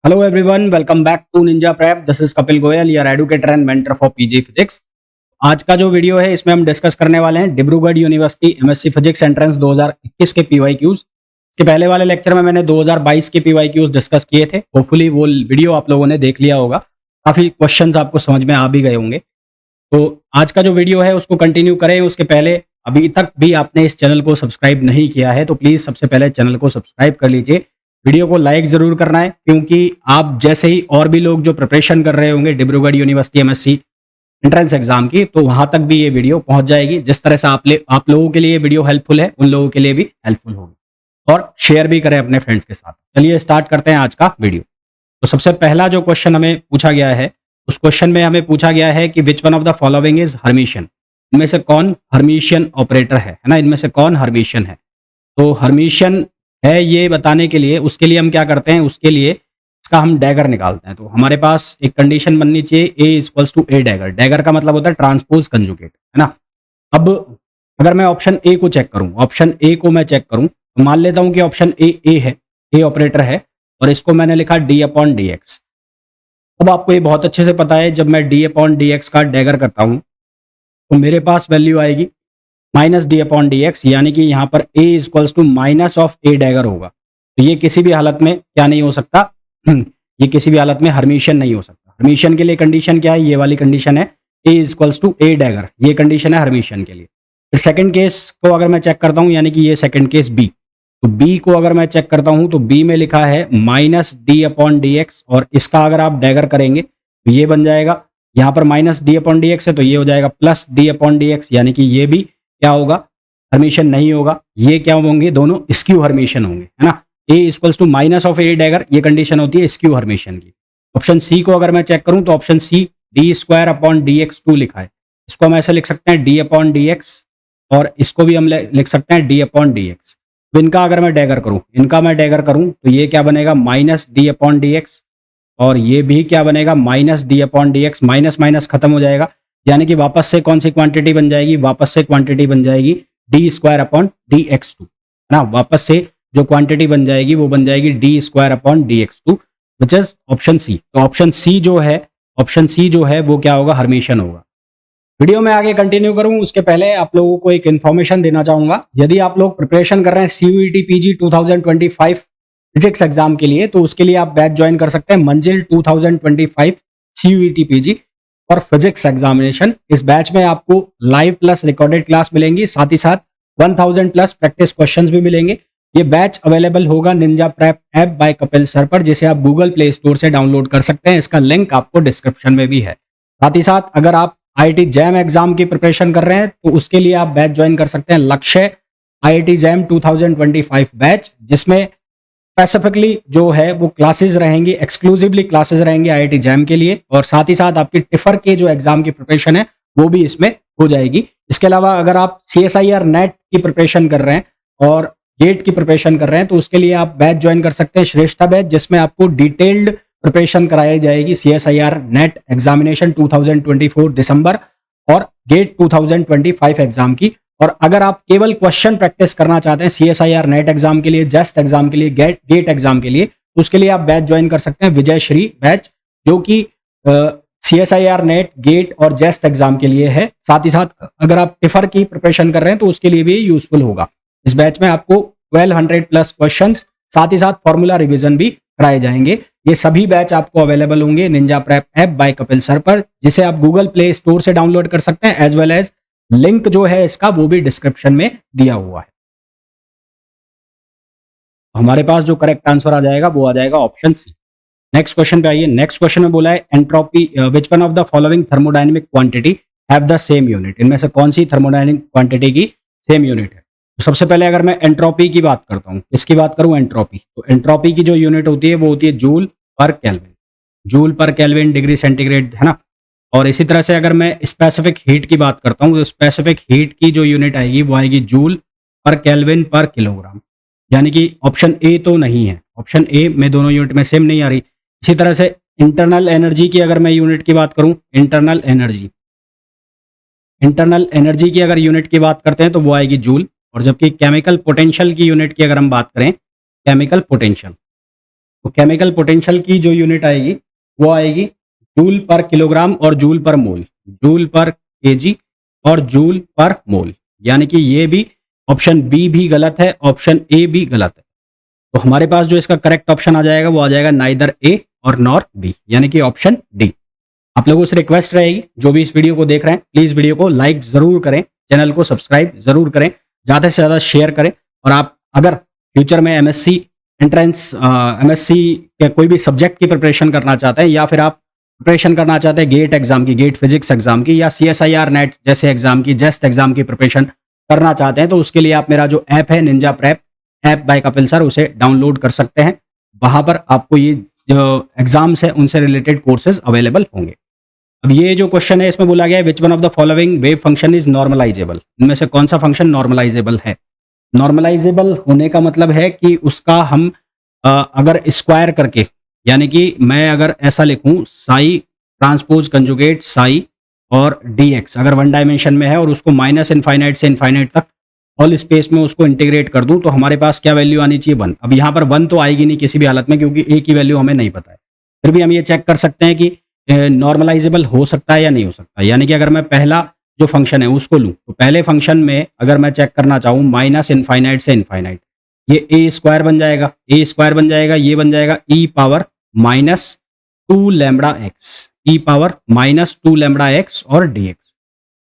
Hello everyone, welcome back to Ninja Prep. This is Kapil Goyal, your educator and mentor for PG Physics. आज का जो video है इसमें हम discuss करने वाले हैं Dibrugarh university MSc physics entrance 2021 के पीवाईक्यूज। इसके पहले वाले लेक्चर में मैंने 2022 के पीवाईक्यूज डिस्कस किए थे। होपफुली वो वीडियो आप लोगों ने देख लिया होगा, काफी क्वेश्चंस आपको समझ में आ भी गए होंगे। तो आज का जो वीडियो है उसको कंटिन्यू करें। उसके पहले अभी तक भी आपने इस चैनल को सब्सक्राइब नहीं किया है तो प्लीज सबसे पहले चैनल को सब्सक्राइब कर लीजिए। वीडियो को लाइक जरूर करना है क्योंकि आप जैसे ही और भी लोग जो प्रिपरेशन कर रहे होंगे Dibrugarh university MSc entrance exam की, तो वहां तक भी ये वीडियो पहुंच जाएगी। जिस तरह से आप लोगों के लिए वीडियो हेल्पफुल है, उन लोगों के लिए भी हेल्पफुल होगी। और शेयर भी करें अपने फ्रेंड्स के साथ। चलिए स्टार्ट करते हैं आज का वीडियो। तो सबसे पहला जो क्वेश्चन हमें पूछा गया है, उस क्वेश्चन में हमें पूछा गया है कि विच one of the following is Hermitian. इनमें से कौन हर्मिशियन ऑपरेटर है ना, इनमें से कौन हर्मिशियन है। तो हर्मिशियन है ये बताने के लिए, उसके लिए हम क्या करते हैं, उसके लिए इसका हम डैगर निकालते हैं। तो हमारे पास एक कंडीशन बननी चाहिए A equals to A dagger. Dagger का मतलब होता है ट्रांसपोज कंजुगेट, है ना। अब अगर मैं ऑप्शन ए को चेक करूं, ऑप्शन ए को मैं चेक करूं तो मान लेता हूं कि ऑप्शन ए है, ए ऑपरेटर है और इसको मैंने लिखा डी अपॉन डी एक्स। अब आपको ये बहुत अच्छे से पता है, जब मैं डी अपॉन डी एक्स का डैगर करता हूं तो मेरे पास वैल्यू आएगी minus D upon D X, यानी कि यहाँ पर A equals to minus of A dagger होगा। तो ये किसी भी हालत में क्या नहीं हो सकता, ये किसी भी हालत में हर्मिशियन नहीं हो सकता। हर्मिशियन के लिए कंडीशन क्या है, ये वाली कंडीशन है ए इक्वल्स टू ए डैगर, ये कंडीशन है हर्मिशियन के लिए। फिर सेकंड केस को अगर मैं चेक करता हूँ, यानी कि ये सेकंड केस बी, तो बी को अगर मैं चेक करता हूँ तो बी में लिखा है minus D upon D x और इसका अगर आप डैगर करेंगे तो ये बन जाएगा, यहाँ पर minus D upon D x है तो ये हो जाएगा plus D upon D X, यानी कि ये भी क्या होगा, हर्मिशियन नहीं होगा। ये क्या होंगे, दोनों स्क्यू हर्मिशियन होंगे, है ना। A equals to minus of A dagger, ये कंडीशन होती है स्क्यू हर्मिशियन की। ऑप्शन सी को अगर मैं चेक करूं तो option C D square upon D x two लिखा है, इसको हम ऐसे लिख सकते हैं डी अपॉन डी एक्स और इसको भी हम लिख सकते हैं डी अपॉन डी एक्स। तो इनका अगर मैं डैगर करूं, इनका मैं डैगर करूं तो ये क्या बनेगा, minus D upon D x और ये भी क्या बनेगा, minus D upon D x. Minus minus खत्म हो जाएगा, यानी कि वापस से कौन सी क्वांटिटी बन जाएगी, वापस से क्वांटिटी बन जाएगी d square upon D x two, है ना। वापस से जो क्वांटिटी बन जाएगी वो बन जाएगी d square upon D x two, which is option C. तो ऑप्शन सी जो है, ऑप्शन सी जो है वो क्या होगा, हर्मिशियन होगा। वीडियो में आगे कंटिन्यू करूं उसके पहले आप लोगों को एक इन्फॉर्मेशन देना चाहूंगा। यदि आप लोग प्रिपरेशन कर रहे हैं सीयूईटी पीजी 2025 फिजिक्स एग्जाम के लिए, तो उसके लिए आप बैच ज्वाइन कर सकते हैं मंजिल 2025 सीयूईटी पीजी और फिजिक्स एग्जामिनेशन। इस बैच में आपको लाइव प्लस रिकॉर्डेड क्लास मिलेंगी, साथ ही साथ 1000 प्लस प्रैक्टिस क्वेश्चंस भी मिलेंगे। ये बैच अवेलेबल होगा Ninja prep app by Kapil sir पर, जिसे आप गूगल प्ले स्टोर से डाउनलोड कर सकते हैं। इसका लिंक आपको डिस्क्रिप्शन में भी है। साथ ही साथ अगर आप आईआईटी जैम एग्जाम की प्रिपरेशन कर रहे हैं तो उसके लिए आप बैच ज्वाइन कर सकते हैं लक्ष्य आईआईटी जैम 2025 बैच, जिसमें स्पेसिफिकली जो है वो क्लासेस रहेंगी, एक्सक्लूसिवली क्लासेस रहेंगी आईआईटी जैम के लिए, और साथ ही साथ आपकी टिफर के जो एग्जाम की प्रिपरेशन है वो भी इसमें हो जाएगी। इसके अलावा अगर आप सीएसआईआर नेट की प्रिपरेशन कर रहे हैं और गेट की प्रिपरेशन कर रहे हैं तो उसके लिए आप बैच ज्वाइन कर सकते हैं श्रेष्ठा बैच, जिसमें आपको डिटेल्ड प्रिपरेशन कराई जाएगी सीएसआईआर नेट एग्जामिनेशन 2024 दिसंबर और गेट 2025 एग्जाम की। और अगर आप केवल क्वेश्चन प्रैक्टिस करना चाहते हैं सीएसआईआर नेट एग्जाम के लिए, जस्ट एग्जाम के लिए, गेट एग्जाम के लिए, तो उसके लिए आप बैच ज्वाइन कर सकते हैं विजय श्री बैच, जो कि सीएसआईआर नेट, गेट और जेस्ट एग्जाम के लिए है। साथ ही साथ अगर आप टिफर की प्रिपरेशन कर रहे हैं तो उसके लिए भी यूजफुल होगा। इस बैच में आपको 1200 प्लस क्वेश्चंस, साथ ही साथ फॉर्मूला रिवीजन भी कराए जाएंगे। ये सभी बैच आपको अवेलेबल होंगे Ninja prep app by Kapil sir पर, जिसे आप गूगल प्ले स्टोर से डाउनलोड कर सकते हैं, एज वेल एज लिंक जो है इसका वो भी डिस्क्रिप्शन में दिया हुआ है। हमारे पास जो करेक्ट आंसर आ जाएगा वो आ जाएगा ऑप्शन सी। नेक्स्ट क्वेश्चन पे आइए। नेक्स्ट क्वेश्चन में बोला है entropy which one of the following thermodynamic quantity have the same unit. इनमें से कौन सी थर्मोडायनेमिक क्वांटिटी की सेम यूनिट है। तो सबसे पहले अगर मैं एंट्रोपी की बात करता हूँ, इसकी बात करूँ एंट्रोपी, तो एंट्रोपी की जो यूनिट होती है वो होती है जूल पर केल्विन, जूल पर केल्विन डिग्री सेंटीग्रेड, है ना। और इसी तरह से अगर मैं स्पेसिफिक हीट की बात करता हूँ तो स्पेसिफिक हीट की जो यूनिट आएगी वो आएगी जूल पर केल्विन पर किलोग्राम, यानी कि ऑप्शन ए तो नहीं है, ऑप्शन ए में दोनों यूनिट में सेम नहीं आ रही। इसी तरह से इंटरनल एनर्जी की अगर मैं यूनिट की बात करूं, इंटरनल एनर्जी की अगर यूनिट की बात करते हैं तो वो आएगी जूल, और जबकि केमिकल पोटेंशियल की यूनिट की अगर हम बात करें, केमिकल पोटेंशियल, तो केमिकल पोटेंशियल की जो यूनिट आएगी वो आएगी जूल पर किलोग्राम और जूल पर मोल, जूल पर केजी और जूल पर मोल। यानी कि ये भी ऑप्शन बी भी गलत है, ऑप्शन ए भी गलत है। तो हमारे पास जो इसका करेक्ट ऑप्शन आ जाएगा वो आ जाएगा नाइदर ए और नॉर बी, यानी कि ऑप्शन डी। आप लोगों से रिक्वेस्ट रहेगी, जो भी इस वीडियो को देख रहे हैं प्लीज वीडियो को लाइक जरूर करें, चैनल को सब्सक्राइब जरूर करें, ज्यादा से ज्यादा शेयर करें। और आप अगर फ्यूचर में एमएससी एंट्रेंस, एमएससी के कोई भी सब्जेक्ट की प्रिपरेशन करना चाहते हैं, या फिर आप प्रिपरेशन करना चाहते हैं गेट एग्जाम की, गेट फिजिक्स एग्जाम की, या सीएसआईआर नेट जैसे एग्जाम की, जेस्ट एग्जाम की प्रिपरेशन करना चाहते हैं, तो उसके लिए आप मेरा जो ऐप है Ninja prep app by Kapil sir, उसे डाउनलोड कर सकते हैं। वहां पर आपको ये जो एग्जाम्स है उनसे रिलेटेड कोर्सेज अवेलेबल होंगे। अब ये जो क्वेश्चन है इसमें बोला गया है which one of the following wave function is normalisable, इनमें से कौन सा फंक्शन नॉर्मलाइजेबल है। नॉर्मलाइजेबल होने का मतलब है कि उसका हम अगर स्क्वायर करके, यानी कि मैं अगर ऐसा लिखूं साई ट्रांसपोज कंजुगेट साई और dx अगर वन डायमेंशन में है और उसको माइनस इनफाइनाइट से इनफाइनाइट तक ऑल स्पेस में उसको इंटीग्रेट कर दूं, तो हमारे पास क्या वैल्यू आनी चाहिए 1। अब यहाँ पर 1 तो आएगी नहीं किसी भी हालत में, क्योंकि a की वैल्यू हमें नहीं पता है। फिर भी हम ये चेक कर सकते हैं कि नॉर्मलाइजेबल हो सकता है या नहीं हो सकता। यानी कि अगर मैं पहला जो फंक्शन है उसको लूं, तो पहले फंक्शन में अगर मैं चेक करना चाहूं माइनस इनफाइनाइट से इनफाइनाइट, ये ए स्क्वायर बन जाएगा, ए स्क्वायर बन जाएगा, ये बन जाएगा e power minus 2 lambda X, e power minus 2 lambda X और dx,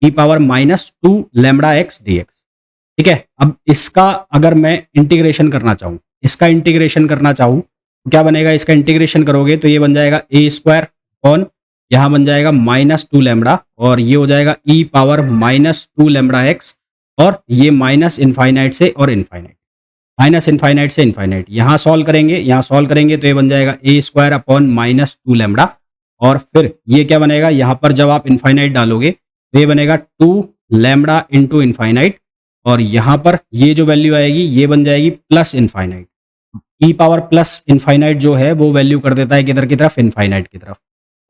e power minus 2 lambda X dx। ठीक है, अब इसका अगर मैं इंटीग्रेशन करना चाहूं, इसका इंटीग्रेशन करना चाहूं तो क्या बनेगा, इसका इंटीग्रेशन करोगे तो ये बन जाएगा ए स्क्वायर ऑन, यहाँ बन जाएगा माइनस 2 लैम्बडा, और ये हो जाएगा e power minus 2 lambda X, और ये माइनस इनफाइनाइट से और इनफाइनाइट, माइनस इनफाइनाइट से इनफाइनाइट। यहाँ सॉल्व करेंगे, यहाँ सॉल्व करेंगे तो ये बन जाएगा ए स्क्वायर अपॉन माइनस 2 लैम्बडा, और फिर ये क्या बनेगा, यहाँ पर जब आप इनफाइनाइट डालोगे तो ये बनेगा 2 लैम्बडा इंटू इनफाइनाइट, और यहाँ पर ये जो वैल्यू आएगी ये बन जाएगी प्लस इनफाइनाइट। ई पावर प्लस इनफाइनाइट जो है वो वैल्यू कर देता है किधर की तरफ, इनफाइनाइट की तरफ।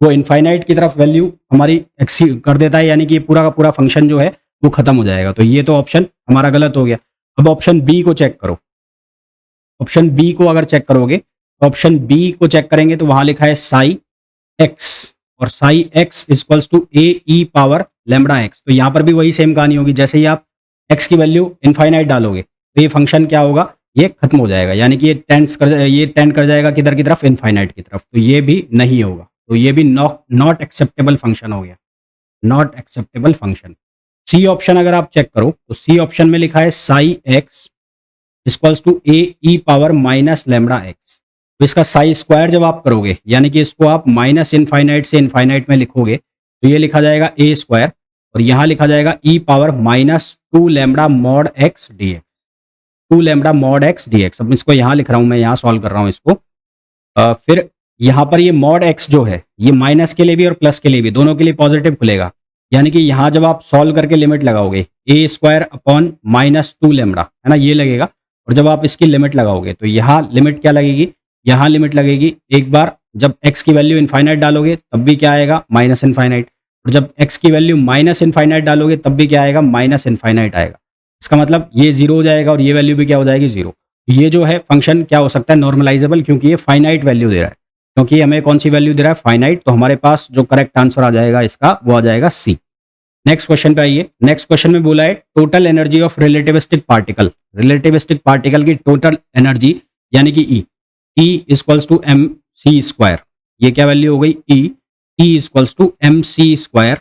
वो इनफाइनाइट की तरफ वैल्यू हमारी एक्सीड कर देता है, यानी कि पूरा का पूरा फंक्शन जो है वो खत्म हो जाएगा। तो ये तो ऑप्शन हमारा गलत हो गया। अब ऑप्शन बी को चेक करो, ऑप्शन बी को अगर चेक करोगे तो ऑप्शन बी को चेक करेंगे तो वहां लिखा है साई एक्स, और psi x equals to a e power lambda x. तो यहाँ पर भी वही सेम कहानी होगी, जैसे ही आप एक्स की वैल्यू इनफाइनाइट डालोगे तो ये फंक्शन क्या होगा, ये खत्म हो जाएगा, यानी कि ये टेंड कर जाएगा किधर की तरफ, इनफाइनाइट की तरफ। तो ये भी नहीं होगा, तो ये भी नॉट एक्सेप्टेबल फंक्शन हो गया, not acceptable function. C option अगर आप चेक करो तो सी ऑप्शन में लिखा है psi x equals to a e power minus lambda x. तो इसका साई स्क्वायर जब आप करोगे, यानी कि इसको आप माइनस इनफाइनाइट से इनफाइनाइट में लिखोगे, तो ये लिखा जाएगा ए स्क्वायर, और यहाँ लिखा जाएगा e power minus 2 lambda mod X dx, 2 lambda mod X dx। अब इसको यहाँ लिख रहा हूँ, मैं यहाँ सॉल्व कर रहा हूँ इसको। फिर यहाँ पर ये मॉड एक्स जो है ये माइनस के लिए भी और प्लस के लिए भी, दोनों के लिए पॉजिटिव खुलेगा, यानी कि यहाँ जब आप सॉल्व करके लिमिट लगाओगे ए स्क्वायर अपॉन माइनस 2 लैम्बडा, है ना, ये लगेगा। और जब आप इसकी लिमिट लगाओगे तो यहाँ लिमिट क्या लगेगी, यहाँ लिमिट लगेगी एक बार जब x की वैल्यू इनफाइनाइट डालोगे तब भी क्या आएगा, माइनस इनफाइनाइट, और जब x की वैल्यू माइनस इनफाइनाइट डालोगे तब भी क्या आएगा, माइनस इनफाइनाइट आएगा। इसका मतलब ये जीरो हो जाएगा और ये वैल्यू भी क्या हो जाएगी, जीरो। ये जो है फंक्शन क्या हो सकता है, नॉर्मलाइजेबल, क्योंकि ये फाइनाइट वैल्यू दे रहा है, क्योंकि हमें कौन सी वैल्यू दे रहा है, फाइनाइट। तो हमारे पास जो करेक्ट आंसर आ जाएगा इसका वो आ जाएगा सी। नेक्स्ट क्वेश्चन पे आइए। नेक्स्ट क्वेश्चन में बोला है total energy of relativistic particle, relativistic particle की टोटल एनर्जी यानी कि E equals to m c square. ये क्या वैल्यू हो गई, E equals to m c square,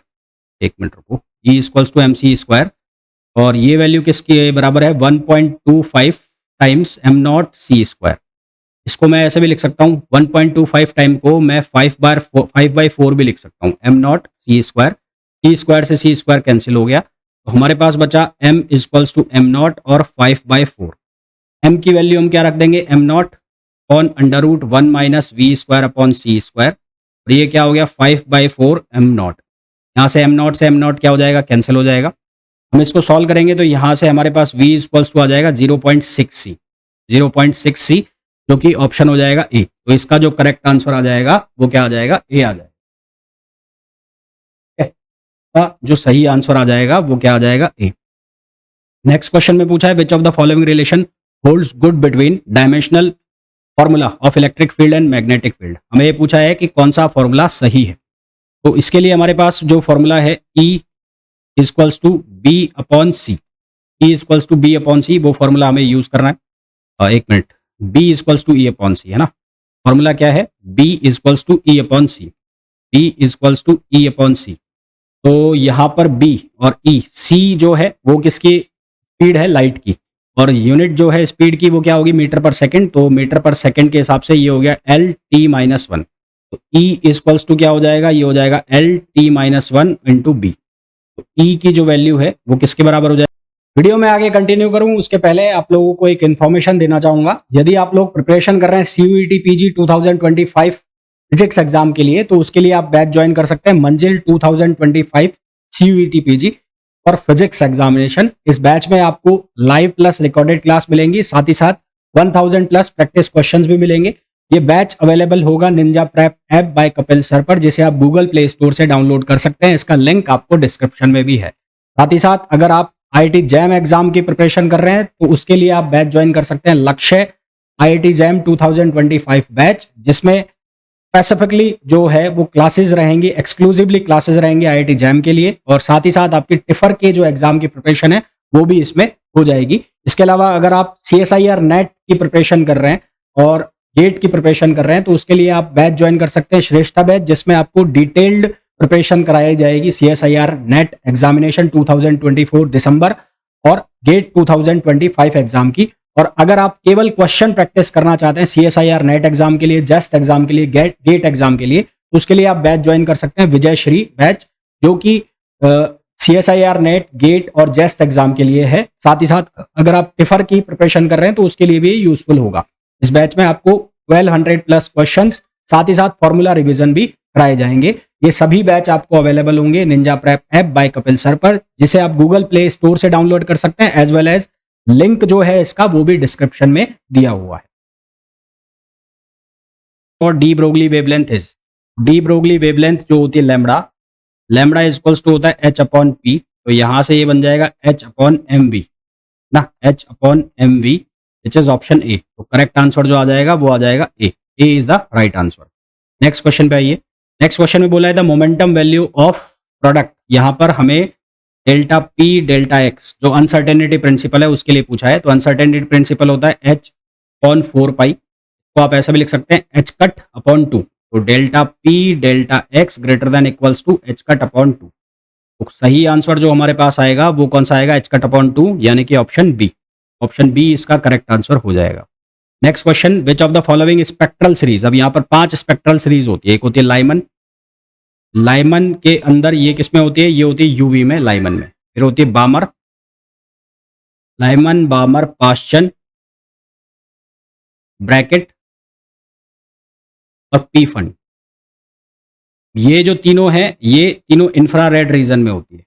एक मिनट रुको, E equals to m c square, और ये वैल्यू किसके बराबर है, 1.25 times m naught c square. इसको मैं ऐसे भी लिख सकता हूँ, 1.25 टाइम को मैं 5/4 भी लिख सकता हूँ, m naught c square. C square से सी स्क्वायर कैंसिल हो गया, तो हमारे पास बचा m equals to m naught और 5/4। m की वैल्यू हम क्या रख देंगे, m naught on under root 1 minus v square upon c square, और ये क्या हो गया 5/4 एम नॉट। यहाँ से एम नॉट क्या हो जाएगा, कैंसिल हो जाएगा। हम इसको सॉल्व करेंगे तो यहाँ से हमारे पास v इक्वल्स टू आ जाएगा 0.6c, 0.6c, जो कि ऑप्शन हो जाएगा ए। तो इसका जो करेक्ट आंसर आ जाएगा वो क्या आ जाएगा, ए आ जाएगा। जो सही आंसर आ जाएगा वो क्या आ जाएगा, ए। नेक्स्ट क्वेश्चन में पूछा है which of the following relation holds good between dimensional formula of electric field and magnetic field. हमें ये पूछा है कि कौन सा फॉर्मूला सही है। तो इसके लिए हमारे पास जो फॉर्मूला है E equals to B upon C, E equals to B upon C, वो फॉर्मूला हमें यूज करना है। एक minute, B equals to E upon C है ना। फॉर्मूला क्या है? B equals to E upon C, B equals to E upon C. तो यहाँ पर B और E, C जो है वो किसकी स्पीड है? लाइट की। और यूनिट जो है स्पीड की वो क्या होगी? मीटर पर सेकंड। तो मीटर पर सेकंड के हिसाब से ये हो गया एल टी माइनस वन। तो E इक्वल्स टू क्या हो जाएगा? ये हो जाएगा L T minus one into B. तो E की जो वैल्यू है वो किसके बराबर हो जाएगा? वीडियो में आगे कंटिन्यू करूं उसके पहले आप लोगों को एक इन्फॉर्मेशन देना चाहूंगा। यदि आप लोग प्रिपरेशन कर रहे हैं CUET PG 2025 फिजिक्स एग्जाम के लिए, तो उसके लिए आप बैच ज्वाइन कर सकते हैं मंजिल 2025 CUET PG और फिजिक्स एग्जामिनेशन। इस बैच में आपको लाइव प्लस रिकॉर्डेड क्लास मिलेंगी, साथ ही साथ 1000 प्लस प्रैक्टिस क्वेश्चंस भी मिलेंगे। ये बैच अवेलेबल होगा Ninja prep app by Kapil sir पर, जिसे आप गूगल प्ले स्टोर से डाउनलोड कर सकते हैं। इसका लिंक आपको डिस्क्रिप्शन में भी है। साथ ही साथ अगर आप IIT जैम एग्जाम की प्रिपरेशन कर रहे हैं तो उसके लिए आप बैच ज्वाइन कर सकते हैं लक्ष्य IIT जैम 2025 बैच, जिसमें स्पेसिफिकली जो है वो क्लासेस रहेंगी, एक्सक्लूसिवली क्लासेस रहेंगे IIT जैम के लिए। और साथ ही साथ आपकी टिफर के जो एग्जाम की प्रिपरेशन है वो भी इसमें हो जाएगी। इसके अलावा अगर आप CSIR नेट की प्रिपरेशन कर रहे हैं और गेट की प्रिपरेशन कर रहे हैं तो उसके लिए आप बैच ज्वाइन कर सकते हैं श्रेष्ठा बैच, जिसमें आपको डिटेल्ड प्रिपरेशन कराई जाएगी CSIR नेट एग्जामिनेशन 2024 दिसंबर और गेट 2025 एग्जाम की। और अगर आप केवल क्वेश्चन प्रैक्टिस करना चाहते हैं CSIR नेट एग्जाम के लिए, जस्ट एग्जाम के लिए, गेट एग्जाम के लिए, तो उसके लिए आप बैच ज्वाइन कर सकते हैं विजय श्री बैच, जो कि CSIR नेट, गेट और जेस्ट एग्जाम के लिए है। साथ ही साथ अगर आप टिफर की प्रिपरेशन कर रहे हैं तो उसके लिए भी यूजफुल होगा। इस बैच में आपको 1200 प्लस क्वेश्चंस, साथ ही साथ फॉर्मूला रिवीजन भी कराए जाएंगे। ये सभी बैच आपको अवेलेबल होंगे Ninja prep app by Kapil sir पर, जिसे आप गूगल प्ले स्टोर से डाउनलोड कर सकते हैं, एज वेल एज लिंक जो है इसका वो भी डिस्क्रिप्शन में दिया हुआ है। और de Broglie wavelength is, de Broglie wavelength जो होती है लैम्बडा, लैम्बडा इक्वल्स टू होता है h अपॉन पी। तो यहां से ये बन जाएगा h अपॉन एम वी ना, h upon M V, which is option A. तो करेक्ट आंसर जो आ जाएगा वो आ जाएगा A is the right answer. Next question पे आइए। नेक्स्ट क्वेश्चन में बोला है the momentum value of product. यहां पर हमें डेल्टा पी डेल्टा एक्स, जो अनसर्टेनिटी प्रिंसिपल है उसके लिए पूछा है। तो अनसर्टेनिटी प्रिंसिपल होता है h अपॉन 4 पाई, तो आप ऐसा भी लिख सकते हैं h कट अपॉन 2। तो delta P delta x greater than equals to h cut upon 2। तो सही आंसर जो हमारे पास आएगा वो कौन सा आएगा? h कट अपॉन 2, यानी कि ऑप्शन बी। ऑप्शन बी इसका करेक्ट आंसर हो जाएगा। Next question, which of the following spectral series. अब यहाँ पर 5 स्पेक्ट्रल सीरीज होती है। एक होती है लाइमन, लाइमन के अंदर ये किसमें होती है? ये होती है यूवी में, लाइमन में। फिर होती है बामर, लाइमन, बामर, पाश्चन, ब्रैकेट और पी फंड। ये जो तीनों हैं ये तीनों इंफ्रारेड रीजन में होती है।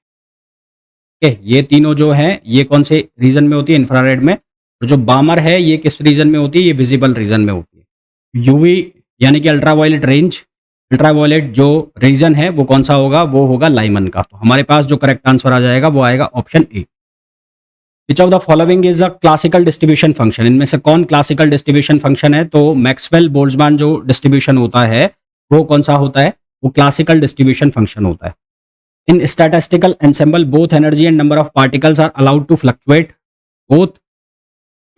ओके, ये तीनों जो हैं ये कौन से रीजन में होती है? इंफ्रारेड में। और जो बामर है ये किस रीजन में होती है? ये विजिबल रीजन में होती है। यूवी यानी कि अल्ट्रावायलेट रेंज, अल्ट्रावायलेट जो रीजन है वो कौन सा होगा? वो होगा लाइमन का। तो हमारे पास जो करेक्ट आंसर आ जाएगा वो आएगा option A. Which of the following is a classical distribution function. इनमें से कौन क्लासिकल डिस्ट्रीब्यूशन फंक्शन है? तो मैक्सवेल बोल्ट्जमैन जो डिस्ट्रीब्यूशन होता है वो कौन सा होता है? वो क्लासिकल डिस्ट्रीब्यूशन फंक्शन होता है। In statistical ensemble both energy and number of particles are allowed to fluctuate. Both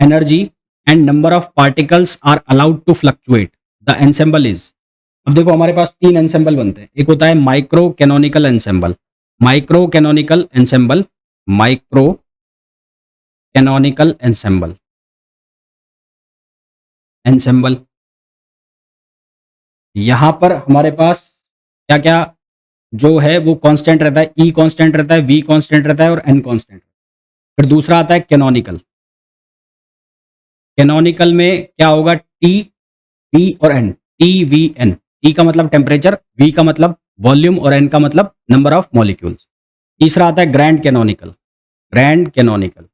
energy and number of particles are allowed to fluctuate. The ensemble is, अब देखो हमारे पास 3 एंसेम्बल बनते हैं। एक होता है micro canonical ensemble, micro canonical ensemble, micro canonical ensemble, ensemble. यहां पर हमारे पास क्या क्या जो है वो कांस्टेंट रहता है? ई कांस्टेंट रहता है, वी कांस्टेंट रहता है और एन कांस्टेंट। फिर दूसरा आता है कैनोनिकल। कैनोनिकल में क्या होगा? टी, वी और N, T V N. T का मतलब टेम्परेचर, वी का मतलब वॉल्यूम और एन का मतलब नंबर ऑफ मॉलिक्यूल्स। तीसरा आता है grand canonical. Grand canonical,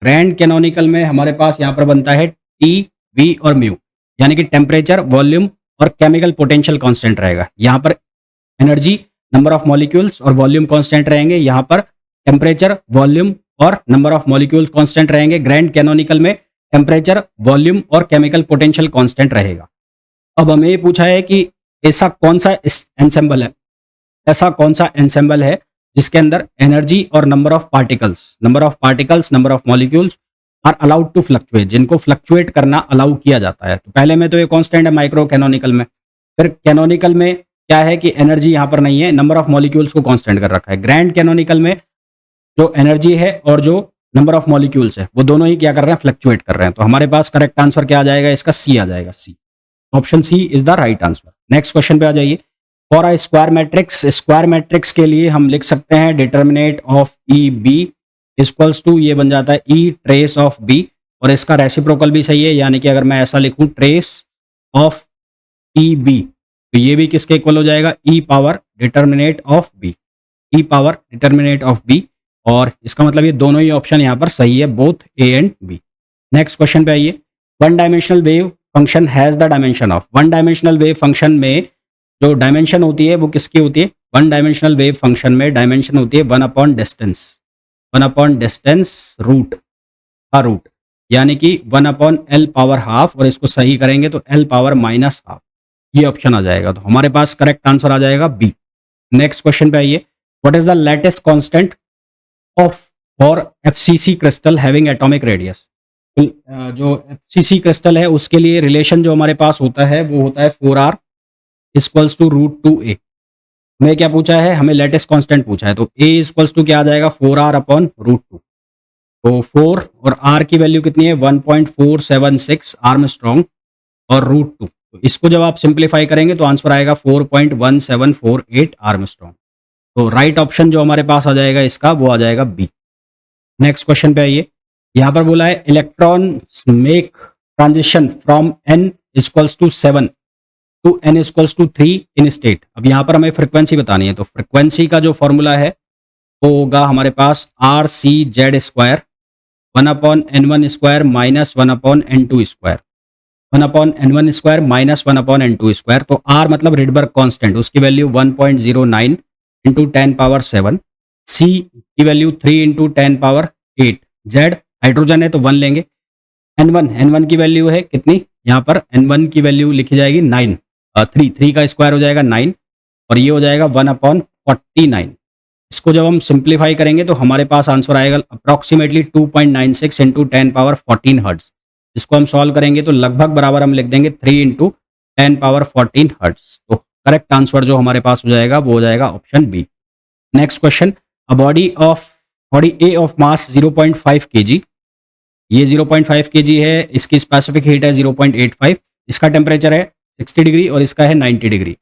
grand canonical में हमारे पास यहां पर बनता है टी, वी और म्यू, यानी कि टेम्परेचर, वॉल्यूम और केमिकल पोटेंशियल कांस्टेंट रहेगा। यहां पर एनर्जी, नंबर ऑफ मॉलिक्यूल्स और वॉल्यूम कांस्टेंट रहेंगे। यहां पर टेम्परेचर, वॉल्यूम और नंबर ऑफ मॉलिक्यूल्स कांस्टेंट रहेंगे ग्रैंड कैनोनिकल में। टेम्परेचर, वॉल्यूम और केमिकल पोटेंशियल कांस्टेंट रहेगा। अब हमें ये पूछा है कि ऐसा कौन सा एंसेंबल है, ऐसा कौन सा एंसेंबल है जिसके अंदर एनर्जी और number of particles, number of molecules are allowed to fluctuate, जिनको फ्लक्चुएट करना अलाउ किया जाता है। तो पहले में तो ये कांस्टेंट है माइक्रो कैनोनिकल में, फिर कैनोनिकल में क्या है कि एनर्जी यहाँ पर नहीं है, नंबर ऑफ मॉलिक्यूल्स को कांस्टेंट कर रखा है। ग्रैंड कैनोनिकल में जो एनर्जी है और जो नंबर ऑफ मॉलिक्यूल्स है वो दोनों ही क्या कर रहे हैं, फ्लक्चुएट कर रहे हैं। तो हमारे पास करेक्ट आंसर क्या आ जाएगा, इसका सी आ जाएगा, C. Option C is the right answer. Next question पे आ जाइए। फॉर अ स्क्वायर मैट्रिक्स के लिए हम लिख सकते हैं determinant of E B equals to, ये बन जाता है ई ट्रेस ऑफ बी, और इसका रेसिप्रोकल भी सही है, यानी कि अगर मैं ऐसा लिखूं ट्रेस ऑफ ई बी, तो ये भी किसके इक्वल हो जाएगा, e power determinant of B, e power determinant of B. और इसका मतलब ये दोनों ही ऑप्शन यहाँ पर सही है, both A and B. Next question पे आइए। One dimensional wave function has the dimension of, one dimensional wave function में जो डायमेंशन होती है वो किसकी होती है, वन डायमेंशनल वेव फंक्शन में डायमेंशन होती है 1/डिस्टेंस रूट का रूट, यानी कि 1/L पावर हाफ, और इसको सही करेंगे तो L पावर माइनस हाफ, ये ऑप्शन आ जाएगा। तो हमारे पास करेक्ट आंसर आ जाएगा बी। नेक्स्ट क्वेश्चन पे आइए। What is the latest constant of for FCC crystal having atomic radius, जो एफसीसी क्रिस्टल है उसके लिए रिलेशन जो हमारे पास होता है वो होता है 4r इक्वल्स टू √2a। हमें क्या पूछा है, हमें लेटेस्ट कांस्टेंट पूछा है, तो a इक्वल्स टू क्या आ जाएगा, 4r/√2। तो 4 और r की वैल्यू कितनी है, 1.476 आर्मस्ट्रॉन्ग और √2, तो इसको जब आप सिंप्लीफाई करेंगे तो आंसर आएगा 4.1748 आर्मस्ट्रॉन्ग। तो राइट ऑप्शन जो हमारे पास आ जाएगा इसका, वो आ जाएगा बी। नेक्स्ट क्वेश्चन पे आइए। यहां पर बोला है electron make transition from n equals to 7 to n equals to 3 in state. अब यहां पर हमें फ्रिक्वेंसी बतानी है, तो फ्रिक्वेंसी का जो फॉर्मूला है वो होगा हमारे पास RCZ², 1/n1² minus 1/n2², 1/n1² minus 1/n2²। तो R मतलब रिडबर्ग कांस्टेंट, उसकी वैल्यू 1.09 इंटू 10⁻7, C की वैल्यू 3 इंटू 10⁸, Z हाइड्रोजन है तो 1 लेंगे, N1 की वैल्यू है कितनी, यहाँ पर N1 की वैल्यू लिखी जाएगी 9, 3 का स्क्वायर हो जाएगा 9, और ये हो जाएगा 1/49। इसको जब हम सिंप्लीफाई करेंगे तो हमारे पास आंसर आएगा अप्रॉक्सीमेटली 2.96 इंटू 10⁻14 हर्ट्ज। इसको हम सॉल्व करेंगे तो लगभग बराबर हम लिख देंगे 3 इंटू 10⁻14 हर्ट्ज। तो करेक्ट आंसर जो हमारे पास हो जाएगा वो हो जाएगा option B. Next question. A body A of mass 0.5 kg, ये 0.5 kg है, इसकी स्पेसिफिक हीट है 0.85, इसका टेम्परेचर है 60 डिग्री और इसका है 90 डिग्री।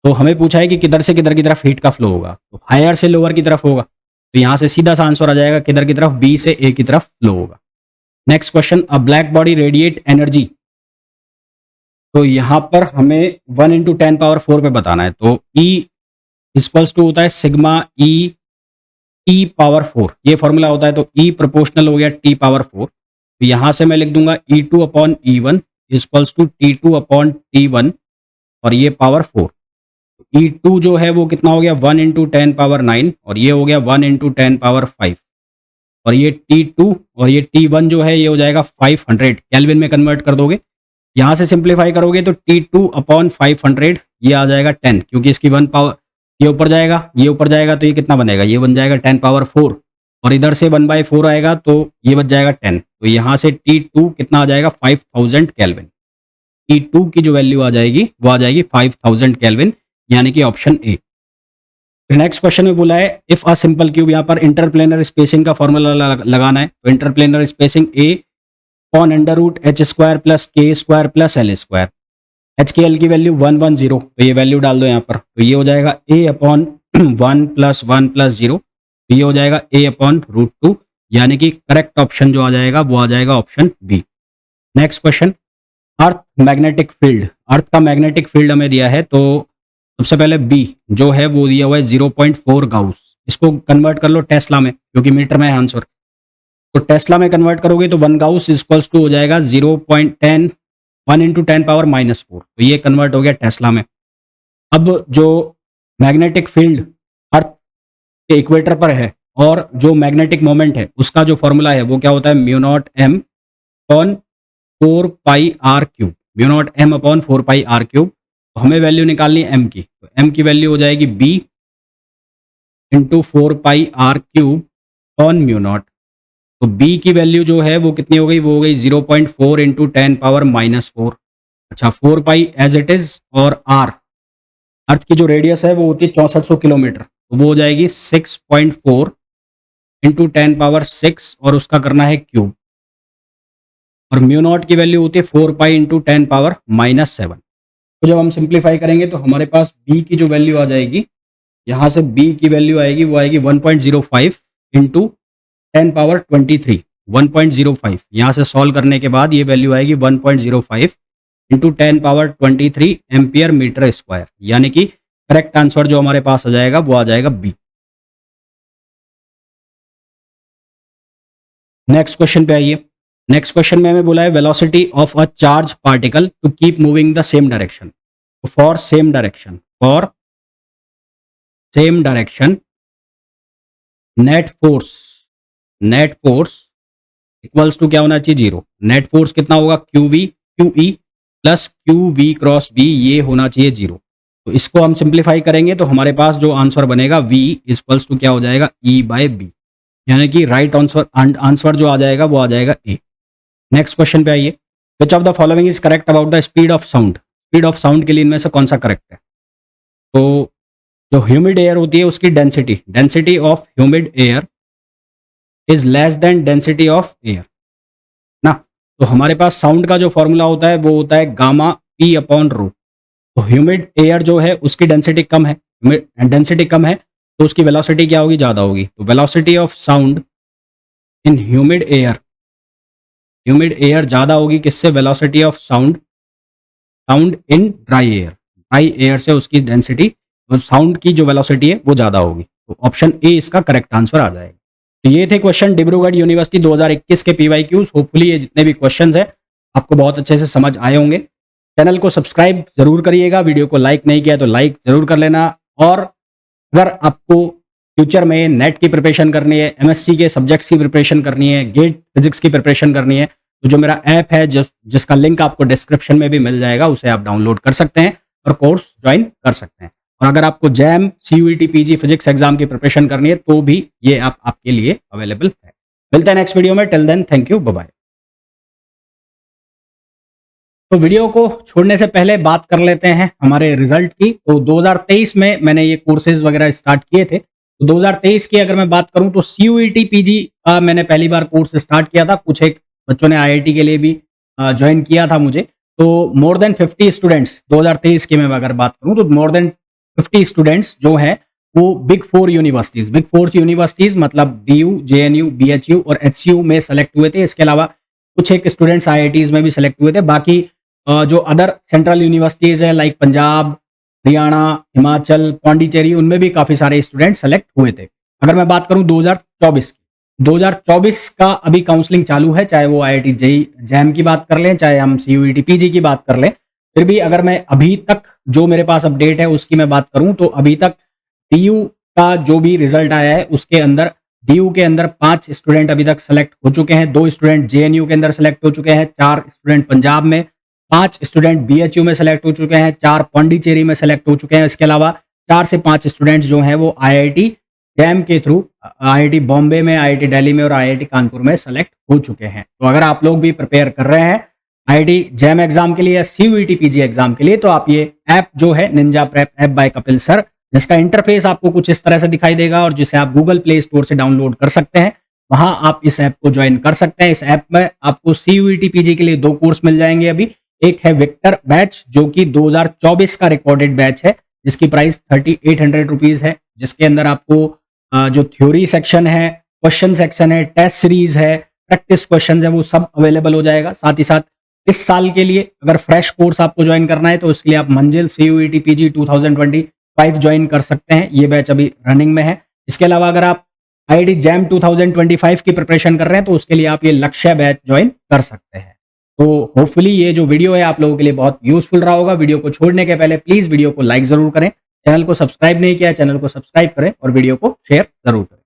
तो हमें पूछा है कि किधर से किधर की तरफ हीट का फ्लो होगा, तो हायर से लोअर की तरफ होगा, तो यहाँ से सीधा सा आंसर आ जाएगा किधर की तरफ, बी से ए की तरफ फ्लो होगा। Next question. अ ब्लैक बॉडी रेडिएट एनर्जी, तो यहाँ पर हमें 1 इंटू 10⁻4 पे बताना है, तो E इक्वल्स टू होता है सिग्मा ई पावर 4, ये फॉर्मूला होता है, तो E प्रोपोर्शनल हो गया T⁻4, तो यहाँ से मैं लिख दूंगा E2/E1 इक्वल्स टू T2/T1, और ये पावर 4। E2 जो है वो कितना हो गया, 1 इंटू 10⁻9, और ये हो गया 1 इंटू 10⁻5, और ये T2 और ये T1 जो है ये हो जाएगा 500, केल्विन में कन्वर्ट कर दोगे, यहाँ से सिंप्लीफाई करोगे तो T2/500 ये आ जाएगा 10, क्योंकि इसकी 1 पावर ये ऊपर जाएगा तो ये कितना बनेगा, ये बन जाएगा 10⁻4, और इधर से 1/4 आएगा तो ये बच जाएगा 10, तो यहाँ से T2 कितना आ जाएगा 5000 केल्विन। T2 की जो वैल्यू आ जाएगी वो आ जाएगी 5000 केल्विन, यानी कि ऑप्शन ए। नेक्स्ट क्वेश्चन में बोला है इफ अ सिंपल क्यूब, यहाँ पर इंटरप्लेनर स्पेसिंग का फॉर्मूला लगाना है, तो interplanar spacing A on √h² plus k² plus L², h की L की वैल्यू 110, तो ये वैल्यू डाल दो यहाँ पर, तो ये हो जाएगा A/1 प्लस 1 प्लस 0, तो ये हो जाएगा A/√2, यानी कि करेक्ट ऑप्शन जो आ जाएगा वो आ जाएगा option B. Next question. Earth magnetic field, earth का मैग्नेटिक फील्ड हमें दिया है, तो सबसे पहले बी जो है वो दिया हुआ है 0.4 गाउस, इसको कन्वर्ट कर लो टेस्ला में, क्योंकि मीटर में है आंसर, तो टेस्ला में कन्वर्ट करोगे तो 1 गाउस इक्वल्स टू हो जाएगा 0.10 1 इंटू 10⁻⁻4, तो ये कन्वर्ट हो गया टेस्ला में। अब जो मैग्नेटिक फील्ड अर्थ के इक्वेटर पर है और जो मैग्नेटिक मोमेंट है उसका जो फॉर्मूला है वो क्या होता है, μ0 m upon 4πr³, mu naught m upon 4πr³। तो हमें वैल्यू निकालनी है m की, तो m की वैल्यू हो जाएगी b into 4πr³ on mu naught. तो b की वैल्यू जो है वो कितनी हो गई, वो हो गई 0.4 इंटू 10⁻⁻⁴। अच्छा 4π एज इट इज, और r अर्थ की जो रेडियस है वो होती है 6400 किलोमीटर, तो वो हो जाएगी 6.4 इंटू 10⁻⁶, और उसका करना है क्यूब, और म्यू नॉट की वैल्यू होती है 4π इंटू 10⁻⁻7। तो जब हम सिंप्लीफाई करेंगे तो हमारे पास b की जो वैल्यू आ जाएगी, यहाँ से b की वैल्यू आएगी, वो आएगी 1.05 इंटू 10⁻23, 1.05। यहाँ से सॉल्व करने के बाद ये वैल्यू आएगी 1.05 इंटू 10⁻23 एम्पियर मीटर स्क्वायर, यानी कि करेक्ट आंसर जो हमारे पास आ जाएगा वो आ जाएगा बी। नेक्स्ट क्वेश्चन पे आइए। नेक्स्ट क्वेश्चन में हमें बोला है velocity of a charge particle to keep moving the same direction. For same direction, net force equals to क्या होना चाहिए, जीरो। नेट फोर्स कितना होगा, Q E plus Q V cross B, ये होना चाहिए जीरो। तो इसको हम सिंप्लीफाई करेंगे तो हमारे पास जो आंसर बनेगा v इक्वल्स टू क्या हो जाएगा, E बाय बी, यानी कि राइट आंसर जो आ जाएगा वो आ जाएगा ए। नेक्स्ट क्वेश्चन पे आइए। Which of the following is correct about the speed of sound. Speed of sound के लिए इनमें से कौन सा करेक्ट है। तो जो ह्यूमिड एयर होती है उसकी density of humid air is less than density of air ना। तो हमारे पास साउंड का जो फॉर्मूला होता है वो होता है गामा पी अपॉन रो। तो ह्यूमिड एयर जो है उसकी डेंसिटी कम है, तो उसकी वेलोसिटी क्या होगी, ज़्यादा होगी। तो velocity of sound in humid air ज़्यादा होगी किससे, velocity of sound in dry air से उसकी डेंसिटी और साउंड की जो वेलोसिटी है वो ज़्यादा होगी। तो ऑप्शन ए इसका करेक्ट आंसर आ जाएगा। तो ये थे क्वेश्चन डिब्रूगढ़ यूनिवर्सिटी 2021 के PYQs। होपफुली ये जितने भी क्वेश्चंस हैं आपको बहुत अच्छे से समझ आए होंगे। चैनल को सब्सक्राइब जरूर करिएगा, वीडियो को लाइक नहीं किया तो लाइक जरूर कर लेना। और अगर आपको फ्यूचर में नेट की प्रिपरेशन करनी है, MSc के सब्जेक्ट्स की प्रिपरेशन करनी है, गेट फिजिक्स की प्रिपरेशन करनी है, तो जो मेरा ऐप है जिसका लिंक आपको डिस्क्रिप्शन में भी मिल जाएगा, उसे आप डाउनलोड कर सकते हैं और कोर्स ज्वाइन कर सकते हैं। और अगर आपको jam, CUET, PG physics exam की प्रिपरेशन करनी है तो भी ये ऐप आपके लिए अवेलेबल है। मिलते हैं नेक्स्ट वीडियो में, till then thank you, bye bye. तो वीडियो को छोड़ने से पहले बात कर लेते हैं हमारे रिजल्ट की। तो 2023 में मैंने ये कोर्सेज वगैरह स्टार्ट किए थे। तो 2023 की अगर मैं बात करूं तो CUET PG का मैंने पहली बार कोर्स स्टार्ट किया था। कुछ एक बच्चों ने IIT के लिए भी ज्वाइन किया था मुझे। तो मोर देन 50 स्टूडेंट्स 2023 की मैं अगर बात करूं तो मोर देन 50 स्टूडेंट्स जो हैं वो बिग फोर यूनिवर्सिटीज मतलब DU, JNU, BHU और HCU में सेलेक्ट हुए थे। इसके अलावा कुछ एक स्टूडेंट्स IITs में भी सेलेक्ट हुए थे। बाकी जो अदर सेंट्रल यूनिवर्सिटीज है लाइक पंजाब, हरियाणा, हिमाचल, पौंडीचेरी, उनमें भी काफी सारे स्टूडेंट सेलेक्ट हुए थे। अगर मैं बात करूं 2024 का अभी काउंसलिंग चालू है, चाहे वो IIT जैम की बात कर लें, चाहे हम CUET PG की बात कर लें। फिर भी अगर मैं अभी तक जो मेरे पास अपडेट है उसकी मैं बात करूं तो अभी तक DU का जो भी रिजल्ट आया है उसके अंदर DU के अंदर 5 स्टूडेंट अभी तक सेलेक्ट हो चुके हैं, 2 स्टूडेंट JNU के अंदर सेलेक्ट हो चुके हैं, 4 स्टूडेंट पंजाब में, 5 स्टूडेंट BHU में सेलेक्ट हो चुके हैं, 4 पौंडीचेरी में सेलेक्ट हो चुके हैं। इसके अलावा 4 से 5 स्टूडेंट्स जो हैं वो IIT जैम के थ्रू IIT बॉम्बे में, IIT दिल्ली में और IIT कानपुर में सेलेक्ट हो चुके हैं। तो अगर आप लोग भी प्रिपेयर कर रहे हैं IIT जैम एग्जाम के लिए या CUET PG एग्जाम के लिए, तो आप ये ऐप जो है Ninja prep app by Kapil sir, जिसका इंटरफेस आपको कुछ इस तरह से दिखाई देगा और जिसे आप गूगल प्ले स्टोर से डाउनलोड कर सकते हैं, वहां आप इस ऐप को ज्वाइन कर सकते हैं। इस ऐप में आपको CUET PG के लिए 2 कोर्स मिल जाएंगे अभी। एक है विक्टर बैच जो कि 2024 का रिकॉर्डेड बैच है, जिसकी प्राइस 3800 रुपीज है, जिसके अंदर आपको जो थ्योरी सेक्शन है, क्वेश्चन सेक्शन है, टेस्ट सीरीज है, प्रैक्टिस क्वेश्चन है, वो सब अवेलेबल हो जाएगा। साथ ही साथ इस साल के लिए अगर फ्रेश कोर्स आपको ज्वाइन करना है तो उसके लिए आप मंजिल CUET PG 2025 ज्वाइन कर सकते हैं। ये बैच अभी रनिंग में है। इसके अलावा अगर आप IIT जैम 2025 की प्रिपरेशन कर रहे हैं तो उसके लिए आप ये लक्ष्य बैच ज्वाइन कर सकते हैं। तो होपफुली ये जो वीडियो है आप लोगों के लिए बहुत यूजफुल रहा होगा। वीडियो को छोड़ने के पहले प्लीज वीडियो को लाइक जरूर करें, चैनल को सब्सक्राइब नहीं किया चैनल को सब्सक्राइब करें और वीडियो को शेयर जरूर करें।